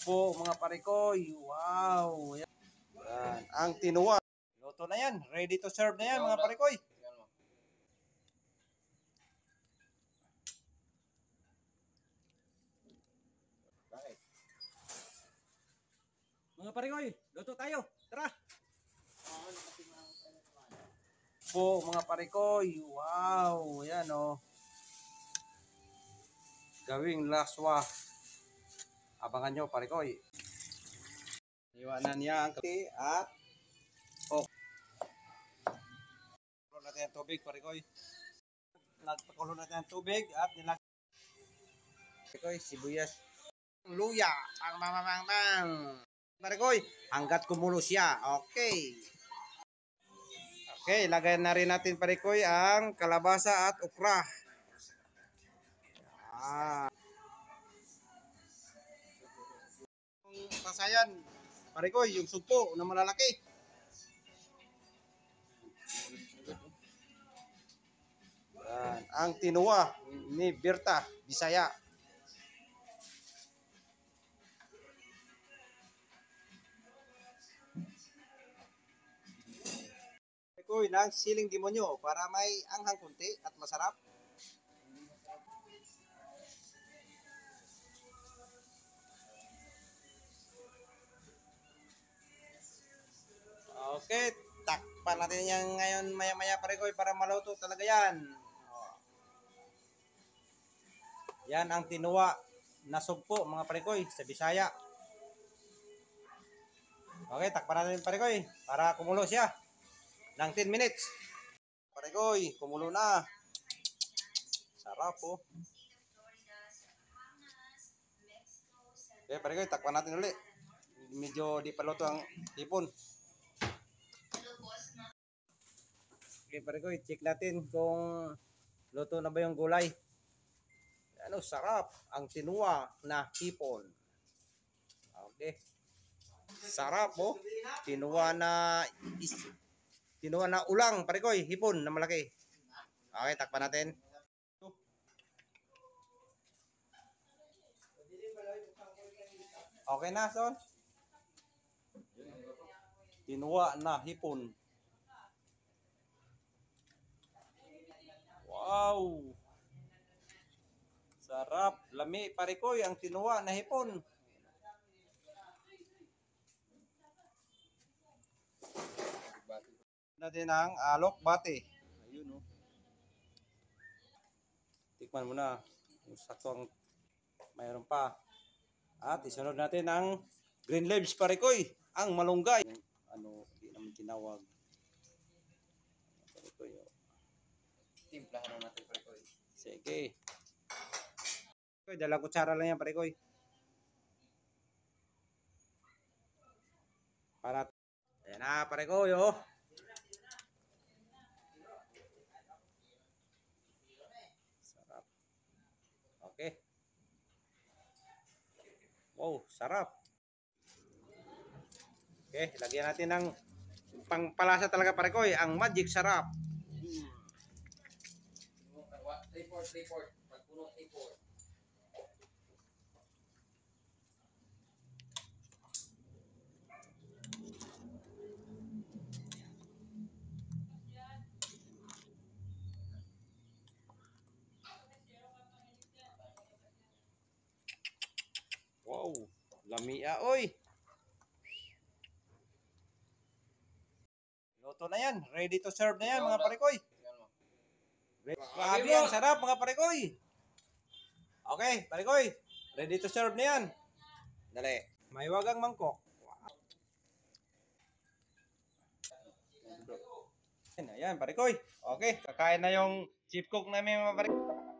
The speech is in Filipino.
Po mga parikoy, wow! Yan. Ang tinuwa. Luto na yan, ready to serve na yan mga parikoy. Mga parikoy, luto tayo. Tara! Po mga parikoy, wow! Yan o. Gawing laswa. Abangan nyo parikoy. Iwanan niya ang kape at pakulo natin ang tubig parikoy. Nagpakulo natin ang tubig at nilagay parikoy, sibuyas, luya, pang parikoy, hanggat kumulo siya. Okay. Okay, lagay na rin natin parikoy ang kalabasa at okra. Yung pasayan, parikoy, yung sugpo na malalaki. Ang tinuwa ni Berta, Bisaya. Parikoy ng siling demonyo para may anghang kunti at masarap. Okay, takpan natin yan ngayon maya-maya parikoy para maluto talaga yan. Yan ang tinuwa na sugpo mga parikoy sa Bisaya. Okay, takpan natin parikoy para kumulo siya ng 10 minutes. Parikoy, kumulo na. Sarap po. Okay, parikoy, takpan natin ulit. Medyo di pa luto ang hipon. Okay, parikoy, check natin kung luto na ba yung gulay. Ano, sarap ang tinuwa na hipon. Okay. Sarap po. Tinuwa na ulang, parikoy, hipon na malaki. Okay, takpan natin. Okay na, son. Tinuwa na hipon. Wow. Sarap. Lami, parikoy, ang tinuwa na hipon. Natin ang alok bate. Ayun oh. Tikman mo na. Saktong mayroon pa. At isunod natin ang green leaves parikoy. Ang malunggay. Ano, hindi naman tinawag. Parikoy. Timplahan natin parikoy. Sige. Dalang kutsara lang yan parikoy. Para. Ayan na parikoy oh. Sarap. Okay. Wow, sarap. Okay, lagyan natin ng pangpalasa talaga parikoy, ang magic sarap. 3-4. Pagpuno 3-4. Wow, lamia oy. Luto na yan, ready to serve na yan mga parikoy. Grabe ang sarap mga parikoy. Okay, parikoy, ready to serve na yan. Dali, may wagang mangkok. Ayan, parikoy. Okay, kakain na yung chief cook namin mga parikoy.